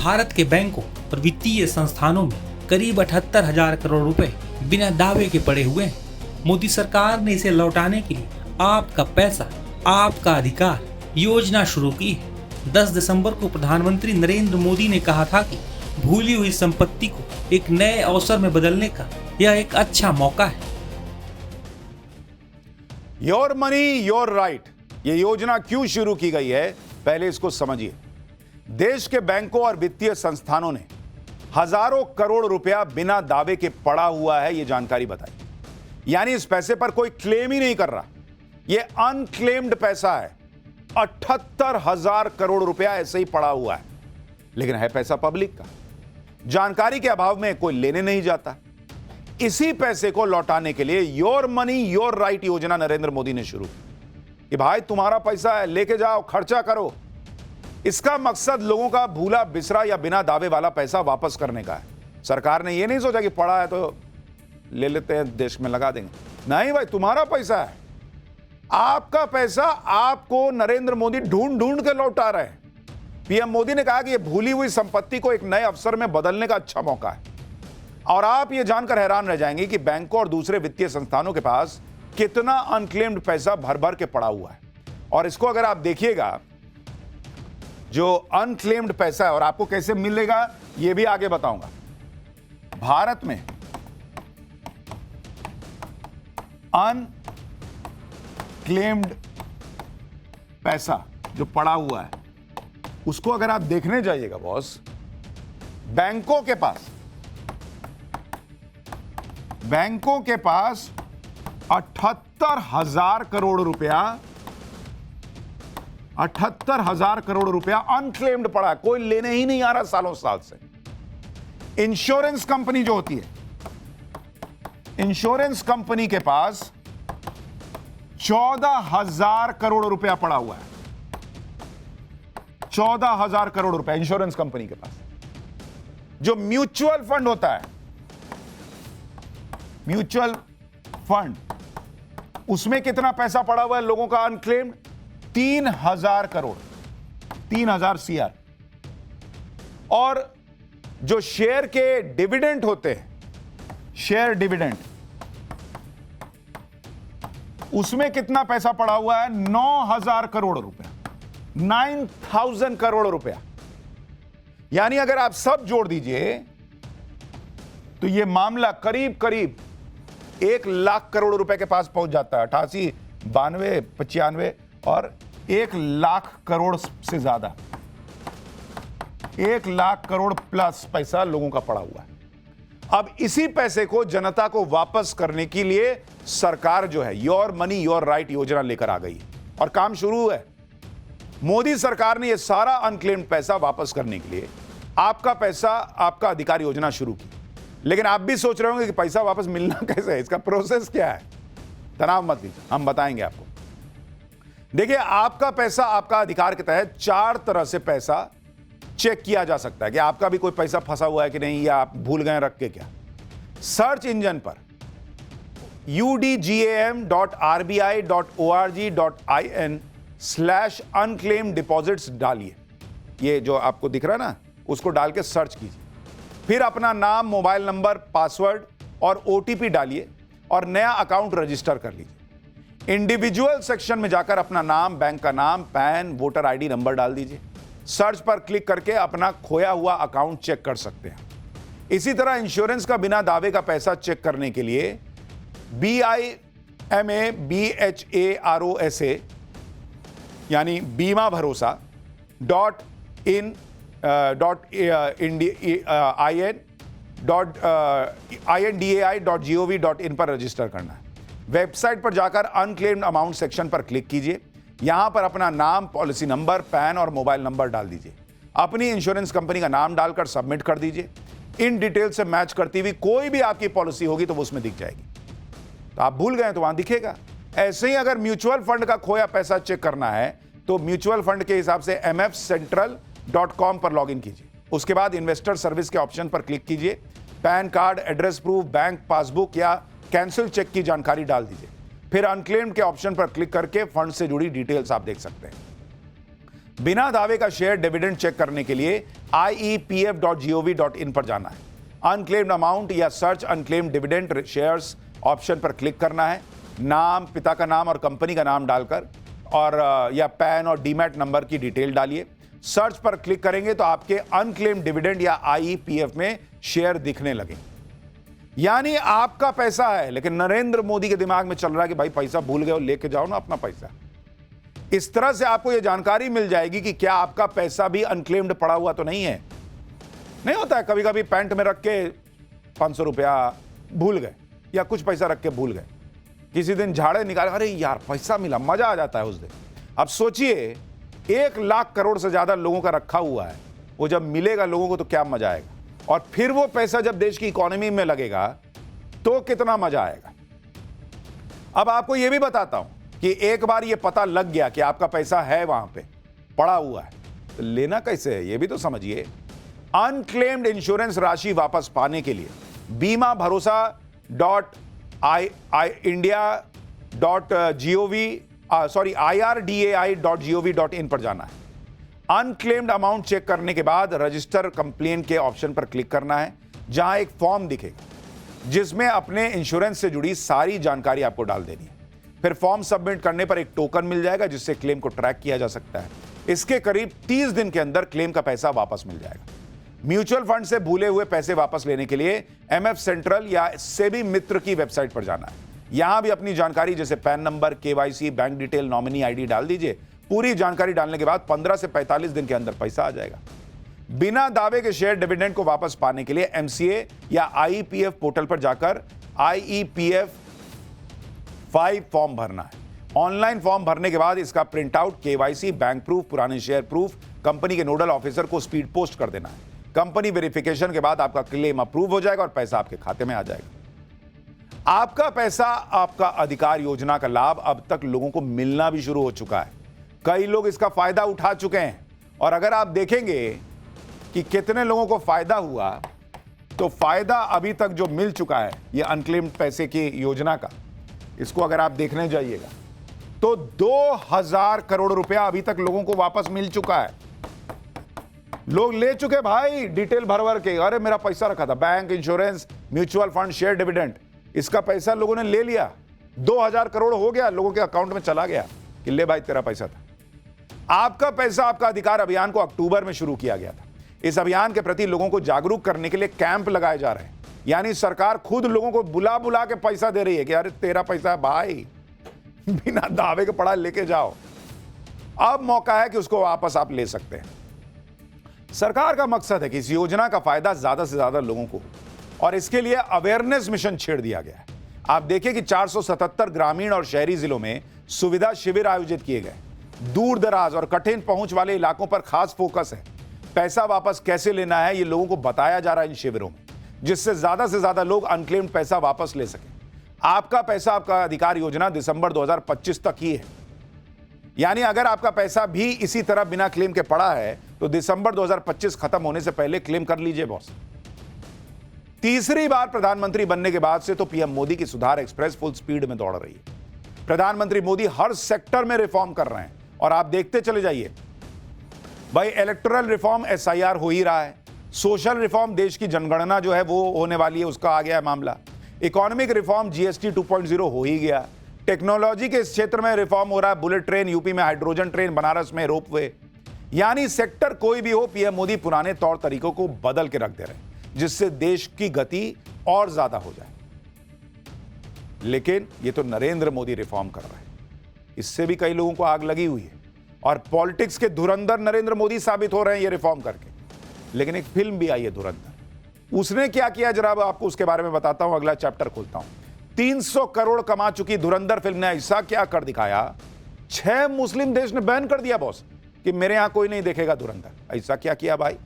भारत के बैंकों और वित्तीय संस्थानों में करीब 78,000 करोड़ रुपए बिना दावे के पड़े हुए हैं। मोदी सरकार ने इसे लौटाने के लिए आपका पैसा आपका अधिकार योजना शुरू की है। 10 दिसंबर को प्रधानमंत्री नरेंद्र मोदी ने कहा था कि भूली हुई संपत्ति को एक नए अवसर में बदलने का यह एक अच्छा मौका है। योर मनी योर राइट, ये योजना क्यों शुरू की गई है, पहले इसको समझिए। देश के बैंकों और वित्तीय संस्थानों ने हजारों करोड़ रुपया बिना दावे के पड़ा हुआ है, यह जानकारी बताई। यानी इस पैसे पर कोई क्लेम ही नहीं कर रहा, यह अनक्लेम्ड पैसा है। 78,000 करोड़ रुपया ऐसे ही पड़ा हुआ है, लेकिन है पैसा पब्लिक का। जानकारी के अभाव में कोई लेने नहीं जाता। इसी पैसे को लौटाने के लिए योर मनी योर राइट योजना नरेंद्र मोदी ने शुरू की कि भाई तुम्हारा पैसा है, लेके जाओ, खर्चा करो। इसका मकसद लोगों का भूला बिसरा या बिना दावे वाला पैसा वापस करने का है। सरकार ने यह नहीं सोचा कि पड़ा है तो ले लेते हैं, देश में लगा देंगे। नहीं भाई, तुम्हारा पैसा है, आपका पैसा आपको नरेंद्र मोदी ढूंढ ढूंढ के लौटा रहे हैं। पीएम मोदी ने कहा कि यह भूली हुई संपत्ति को एक नए अवसर में बदलने का अच्छा मौका है। और आप यह जानकर हैरान रह जाएंगे कि बैंकों और दूसरे वित्तीय संस्थानों के पास कितना अनक्लेम्ड पैसा भर भर के पड़ा हुआ है। और इसको अगर आप देखिएगा, जो अनक्लेम्ड पैसा है और आपको कैसे मिलेगा यह भी आगे बताऊंगा। भारत में अनक्लेम्ड पैसा जो पड़ा हुआ है उसको अगर आप देखने जाइएगा बॉस, बैंकों के पास 78,000 करोड़ रुपया 78,000 करोड़ रुपया अनक्लेम्ड पड़ा है, कोई लेने ही नहीं आ रहा सालों साल से। इंश्योरेंस कंपनी जो होती है, इंश्योरेंस कंपनी के पास 14,000 करोड़ रुपया पड़ा हुआ है। 14,000 करोड़ रुपया इंश्योरेंस कंपनी के पास। जो म्यूचुअल फंड होता है, म्यूचुअल फंड, उसमें कितना पैसा पड़ा हुआ है लोगों का अनक्लेम्ड? 3,000 करोड़, 3,000 CR। और जो शेयर के डिविडेंड होते हैं, शेयर डिविडेंड, उसमें कितना पैसा पड़ा हुआ है? 9,000 करोड़ रुपया, 9,000 करोड़ रुपया। यानी अगर आप सब जोड़ दीजिए तो यह मामला करीब करीब 1 लाख करोड़ रुपए के पास पहुंच जाता है। 88, 92, 95 और 1 लाख करोड़ से ज्यादा, 1 लाख करोड़ प्लस पैसा लोगों का पड़ा हुआ है। अब इसी पैसे को जनता को वापस करने के लिए सरकार जो है योर मनी योर राइट योजना लेकर आ गई है और काम शुरू है। मोदी सरकार ने यह सारा अनक्लेम्ड पैसा वापस करने के लिए आपका पैसा आपका अधिकार योजना शुरू की। लेकिन आप भी सोच रहे होंगे कि पैसा वापस मिलना कैसे है, इसका प्रोसेस क्या है। तनाव मत लीजिए, हम बताएंगे आपको। देखिए, आपका पैसा आपका अधिकार के तहत 4 तरह से पैसा चेक किया जा सकता है कि आपका भी कोई पैसा फंसा हुआ है कि नहीं, या आप भूल गए रख के क्या। सर्च इंजन पर udgam.rbi.org.in/unclaimed deposits डालिए। ये जो आपको दिख रहा है ना, उसको डाल के सर्च कीजिए। फिर अपना नाम, मोबाइल नंबर, पासवर्ड और OTP डालिए और नया अकाउंट रजिस्टर कर लीजिए। इंडिविजुअल सेक्शन में जाकर अपना नाम, बैंक का नाम, पैन, वोटर ID नंबर डाल दीजिए। सर्च पर क्लिक करके अपना खोया हुआ अकाउंट चेक कर सकते हैं। इसी तरह इंश्योरेंस का बिना दावे का पैसा चेक करने के लिए BIMABHAROSA यानी बीमा भरोसा .indai.gov.in पर रजिस्टर करना है। वेबसाइट पर जाकर अनक्लेम्ड अमाउंट सेक्शन पर क्लिक कीजिए। यहां पर अपना नाम, पॉलिसी नंबर, पैन और मोबाइल नंबर डाल दीजिए। अपनी इंश्योरेंस कंपनी का नाम डालकर सबमिट कर दीजिए। इन डिटेल से मैच करती हुई कोई भी आपकी पॉलिसी होगी तो वो उसमें दिख जाएगी। तो आप भूल गए तो वहां दिखेगा। ऐसे ही अगर म्यूचुअल फंड का खोया पैसा चेक करना है तो म्यूचुअल फंड के हिसाब से mfcentral.com पर लॉगिन कीजिए। उसके बाद इन्वेस्टर सर्विस के ऑप्शन पर क्लिक कीजिए। Pan card, address proof, bank passbook या कैंसिल चेक की जानकारी डाल दीजिए। फिर अनक्लेम्ड के ऑप्शन पर क्लिक करके फंड से जुड़ी डिटेल्स आप देख सकते हैं। बिना दावे का शेयर डिविडेंड चेक करने के लिए iepf.gov.in पर जाना है। अनक्लेम्ड अमाउंट या search unclaimed dividend shares option पर क्लिक करना है। नाम, पिता का नाम और कंपनी का नाम डालकर और या पैन और डीमैट नंबर की डिटेल डालिए। सर्च पर क्लिक करेंगे तो आपके अनक्लेम्ड डिविडेंड या आईईपीएफ में शेयर दिखने लगे। यानी आपका पैसा है, लेकिन नरेंद्र मोदी के दिमाग में चल रहा है कि भाई पैसा भूल गए हो, लेके जाओ ना अपना पैसा। इस तरह से आपको यह जानकारी मिल जाएगी कि क्या आपका पैसा भी अनक्लेम्ड पड़ा हुआ तो नहीं है। नहीं होता है कभी कभी पैंट में रख के 500 रुपया भूल गए या कुछ पैसा रख के भूल गए, किसी दिन झाड़े निकाले, अरे यार पैसा मिला, मजा आ जाता है उस दिन। अब सोचिए 1 लाख करोड़ से ज्यादा लोगों का रखा हुआ है, वो जब मिलेगा लोगों को तो क्या मजा आएगा, और फिर वो पैसा जब देश की इकोनॉमी में लगेगा तो कितना मजा आएगा। अब आपको यह भी बताता हूं कि एक बार ये पता लग गया कि आपका पैसा है वहां पे पड़ा हुआ है, तो लेना कैसे है ये भी तो समझिए। अनक्लेम्ड इंश्योरेंस राशि वापस पाने के लिए बीमा भरोसा IRDAI.gov.in पर जाना है। अनक्लेम्ड अमाउंट चेक करने के बाद रजिस्टर कंप्लेन के ऑप्शन पर क्लिक करना है, जहां एक फॉर्म दिखेगा जिसमें अपने इंश्योरेंस से जुड़ी सारी जानकारी आपको डाल देनी है। फिर फॉर्म सबमिट करने पर एक टोकन मिल जाएगा जिससे क्लेम को ट्रैक किया जा सकता है। इसके करीब 30 दिन के अंदर क्लेम का पैसा वापस मिल जाएगा। म्यूचुअल फंड से भूले हुए पैसे वापस लेने के लिए MF सेंट्रल या सेबी मित्र की वेबसाइट पर जाना है। यहां भी अपनी जानकारी जैसे pan number, KYC, bank detail, nominee ID डाल दीजिए। पूरी जानकारी डालने के बाद 15 से 45 दिन के अंदर पैसा आ जाएगा। बिना दावे के शेयर डिविडेंड को वापस पाने के लिए MCA या IEPF पोर्टल पर जाकर IEPF 5 फॉर्म भरना है। ऑनलाइन फॉर्म भरने के बाद इसका print out, KYC, bank proof, पुराने शेयर प्रूफ कंपनी के नोडल ऑफिसर को स्पीड पोस्ट कर देना है। कंपनी वेरिफिकेशन के बाद आपका क्लेम अप्रूव हो जाएगा और पैसा आपके खाते में आ जाएगा। आपका पैसा आपका अधिकार योजना का लाभ अब तक लोगों को मिलना भी शुरू हो चुका है। कई लोग इसका फायदा उठा चुके हैं, और अगर आप देखेंगे कि कितने लोगों को फायदा हुआ, तो फायदा अभी तक जो मिल चुका है ये अनक्लेम्ड पैसे की योजना का, इसको अगर आप देखने जाइएगा तो 2000 करोड़ रुपया अभी तक लोगों को वापस मिल चुका है। लोग ले चुके भाई डिटेल भर भर के, अरे मेरा पैसा रखा था, bank, insurance, mutual fund, share dividend, इसका पैसा लोगों ने ले लिया। 2000 करोड़ हो गया, लोगों के अकाउंट में चला गया कि ले भाई तेरा पैसा था। आपका पैसा आपका अधिकार अभियान को अक्टूबर में शुरू किया गया था। इस अभियान के प्रति लोगों को जागरूक करने के लिए कैंप लगाए जा रहे हैं। यानी सरकार खुद लोगों को बुला बुला के पैसा दे रही है कि अरे तेरा पैसा है भाई, बिना दावे के पड़ा लेके जाओ। अब मौका है कि उसको वापस आप ले सकते हैं। सरकार का मकसद है कि इस योजना का फायदा ज्यादा से ज्यादा लोगों को, और इसके लिए अवेयरनेस मिशन छेड़ दिया गया है। आप देखिए कि 477 ग्रामीण और शहरी जिलों में सुविधा शिविर आयोजित किए गए। दूर दराज और कठिन पहुंच वाले इलाकों पर खास फोकस है। पैसा वापस कैसे लेना है ये लोगों को बताया जा रहा है इन शिविरों में, जिससे ज्यादा लोग अनक्लेम्ड पैसा वापस ले सकें। आपका पैसा आपका अधिकार योजना दिसंबर 2025 तक ही है। यानी अगर आपका पैसा भी इसी तरह बिना क्लेम के पड़ा है तो दिसंबर 2025 खत्म होने से पहले क्लेम कर लीजिए बॉस। तीसरी बार प्रधानमंत्री बनने के बाद से तो पीएम मोदी की सुधार एक्सप्रेस फुल स्पीड में दौड़ रही है। प्रधानमंत्री मोदी हर सेक्टर में रिफॉर्म कर रहे हैं, और आप देखते चले जाइए भाई। इलेक्टोरल रिफॉर्म SIR हो ही रहा है। सोशल रिफॉर्म, देश की जनगणना जो है वो होने वाली है, उसका आ गया है मामला। इकोनॉमिक रिफॉर्म GST 2.0 हो ही गया। टेक्नोलॉजी के इस क्षेत्र में रिफॉर्म हो रहा है। बुलेट ट्रेन यूपी में, हाइड्रोजन ट्रेन बनारस में, रोपवे। यानी सेक्टर कोई भी हो, पीएम मोदी पुराने तौर तरीकों को बदल के रख दे रहे हैं, जिससे देश की गति और ज्यादा हो जाए। लेकिन ये तो नरेंद्र मोदी रिफॉर्म कर रहे हैं, इससे भी कई लोगों को आग लगी हुई है, और पॉलिटिक्स के धुरंधर नरेंद्र मोदी साबित हो रहे हैं ये रिफॉर्म करके। लेकिन एक फिल्म भी आई है धुरंधर, उसने क्या किया जरा आपको उसके बारे में बताता हूं, अगला चैप्टर खोलता हूं। 300 करोड़ कमा चुकी धुरंधर फिल्म ने ऐसा क्या कर दिखाया, 6 मुस्लिम देश ने बैन कर दिया बॉस कि मेरे यहां कोई नहीं देखेगा धुरंधर। ऐसा क्या किया भाई।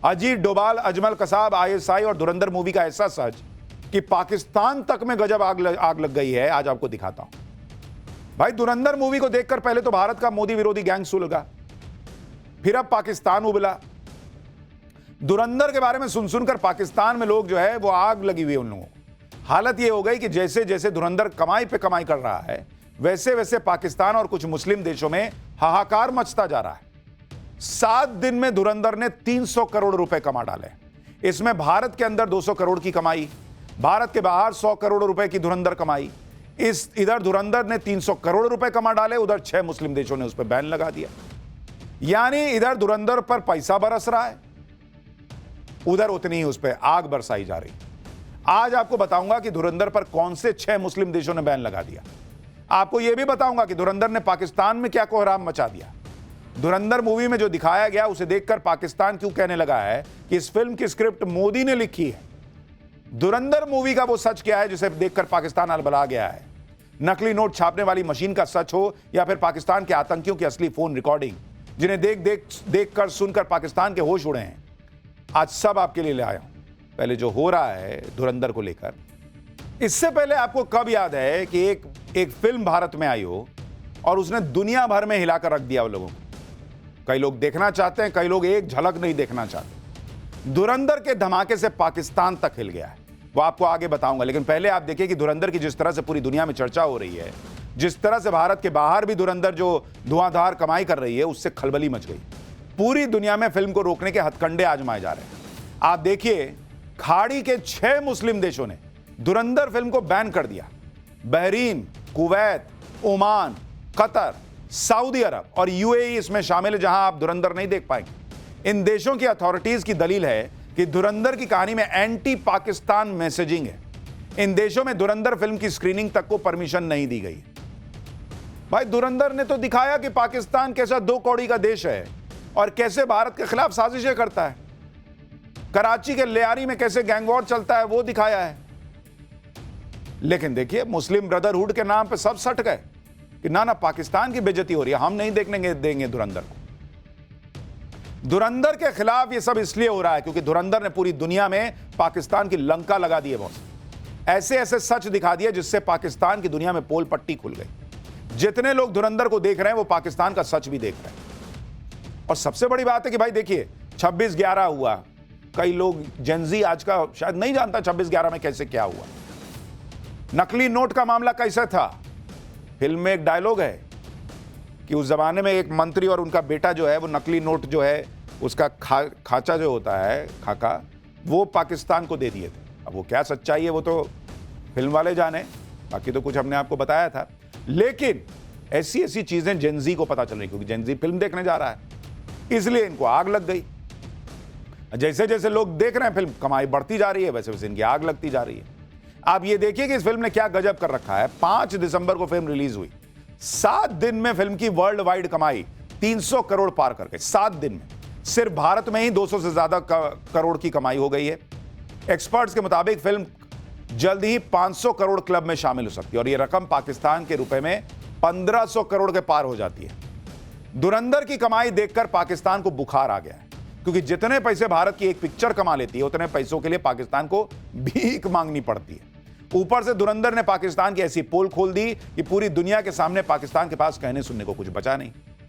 अजीत डोभाल, अजमल कसाब, ISI और धुरंधर मूवी का ऐसा सच कि पाकिस्तान तक में गजब आग लग गई है। आज आपको दिखाता हूं भाई। धुरंधर मूवी को देखकर पहले तो भारत का मोदी विरोधी गैंग सुलगा, फिर अब पाकिस्तान उबला। धुरंधर के बारे में सुन सुनकर पाकिस्तान में लोग जो है वो आग लगी हुई है उन लोगों को। हालत ये हो गई कि जैसे जैसे धुरंधर कमाई पे कमाई कर रहा है, वैसे वैसे पाकिस्तान और कुछ मुस्लिम देशों में हाहाकार मचता जा रहा है। 7 दिन में धुरंधर ने 300 करोड़ रुपए कमा डाले। इसमें भारत के अंदर 200 करोड़ की कमाई, भारत के बाहर 100 करोड़ रुपए की धुरंधर कमाई। इधर धुरंधर ने 300 करोड़ रुपए कमा डाले, उधर 6 मुस्लिम देशों ने उस पर बैन लगा दिया। यानी इधर धुरंधर पर पैसा बरस रहा है, उधर उतनी ही उस पर आग बरसाई जा रही। आज आपको बताऊंगा कि धुरंधर पर कौन से 6 मुस्लिम देशों ने बैन लगा दिया। आपको यह भी बताऊंगा कि धुरंधर ने पाकिस्तान में क्या कोहराम मचा दिया। धुरंधर मूवी में जो दिखाया गया उसे देखकर पाकिस्तान क्यों कहने लगा है कि इस फिल्म की स्क्रिप्ट मोदी ने लिखी है। धुरंधर मूवी का वो सच क्या है जिसे देखकर पाकिस्तान अलबला गया है? नकली नोट छापने वाली मशीन का सच हो या फिर पाकिस्तान के आतंकियों की असली फोन रिकॉर्डिंग, जिन्हें देख कर सुनकर पाकिस्तान के होश उड़े हैं। आज सब आपके लिए ले आया हूं। पहले जो हो रहा है धुरंधर को लेकर, इससे पहले आपको कब याद है कि एक फिल्म भारत में आई हो और उसने दुनिया भर में हिलाकर रख दिया वो लोगों को? कई लोग देखना चाहते हैं, कई लोग एक झलक नहीं देखना चाहते। धुरंधर के धमाके से पाकिस्तान तक हिल गया है, वो आपको आगे बताऊंगा। लेकिन पहले आप देखिए कि धुरंधर की जिस तरह से पूरी दुनिया में चर्चा हो रही है, जिस तरह से भारत के बाहर भी धुरंधर जो धुआंधार कमाई कर रही है, उससे खलबली मच गई। पूरी दुनिया में फिल्म को रोकने के हथकंडे आजमाए जा रहे हैं। आप देखिए, खाड़ी के 6 मुस्लिम देशों ने धुरंधर फिल्म को बैन कर दिया। Bahrain, Kuwait, Oman, Qatar, Saudi Arabia और यूएई इसमें शामिल है, जहां आप धुरंधर नहीं देख पाएंगे। इन देशों की अथॉरिटीज की दलील है कि धुरंधर की कहानी में एंटी पाकिस्तान मैसेजिंग है। इन देशों में धुरंधर फिल्म की स्क्रीनिंग तक को परमिशन नहीं दी गई। भाई, धुरंधर ने तो दिखाया कि पाकिस्तान कैसा 2 कौड़ी का देश है और कैसे भारत के खिलाफ साजिशें करता है। कराची के लियारी में कैसे गैंगवॉर चलता है वो दिखाया है। लेकिन देखिए, मुस्लिम ब्रदरहुड के नाम पे सब सट गए कि ना पाकिस्तान की बेइज्जती हो रही है, हम नहीं देखने देंगे धुरंधर को। धुरंधर के खिलाफ ये सब इसलिए हो रहा है क्योंकि धुरंधर ने पूरी दुनिया में पाकिस्तान की लंका लगा दी है। बहुत ऐसे ऐसे सच दिखा दिए जिससे पाकिस्तान की दुनिया में पोल पट्टी खुल गई। जितने लोग धुरंधर को देख रहे हैं वो पाकिस्तान का सच भी देख रहे हैं। और सबसे बड़ी बात है कि भाई देखिए, 26/11 हुआ। कई लोग जेनजी आज का शायद नहीं जानता 26/11 में कैसे क्या हुआ। नकली नोट का मामला कैसे था? फिल्म में एक डायलॉग है कि उस जमाने में एक मंत्री और उनका बेटा जो है वो नकली नोट जो है उसका खाचा जो होता है, खाका, वो पाकिस्तान को दे दिए थे। अब वो क्या सच्चाई है वो तो फिल्म वाले जाने, बाकी तो कुछ हमने आपको बताया था। लेकिन ऐसी ऐसी चीजें जेनजी को पता चल रही, क्योंकि जेनजी फिल्म देखने जा रहा है, इसलिए इनको आग लग गई। जैसे जैसे लोग देख रहे हैं फिल्म, कमाई बढ़ती जा रही है, वैसे वैसे इनकी आग लगती जा रही है। आप ये देखिए कि इस फिल्म ने क्या गजब कर रखा है। 5 दिसंबर को फिल्म रिलीज हुई। 7 दिन में फिल्म की वर्ल्ड वाइड कमाई 300 करोड़ पार कर गई। 7 दिन में सिर्फ भारत में ही 200 से ज्यादा करोड़ की कमाई हो गई है। एक्सपर्ट्स के मुताबिक फिल्म जल्द ही 500 करोड़ क्लब में शामिल हो सकती है और यह रकम पाकिस्तान के रुपए में 1500 करोड़ के पार हो जाती है। धुरंधर की कमाई देखकर पाकिस्तान को बुखार आ गया है, क्योंकि जितने पैसे भारत की एक पिक्चर कमा लेती है उतने पैसों के लिए पाकिस्तान को भीख मांगनी पड़ती है। ऊपर से धुरंधर ने पाकिस्तान की ऐसी पोल खोल दी कि पूरी दुनिया के सामने पाकिस्तान के पास कहने सुनने को कुछ बचा नहीं।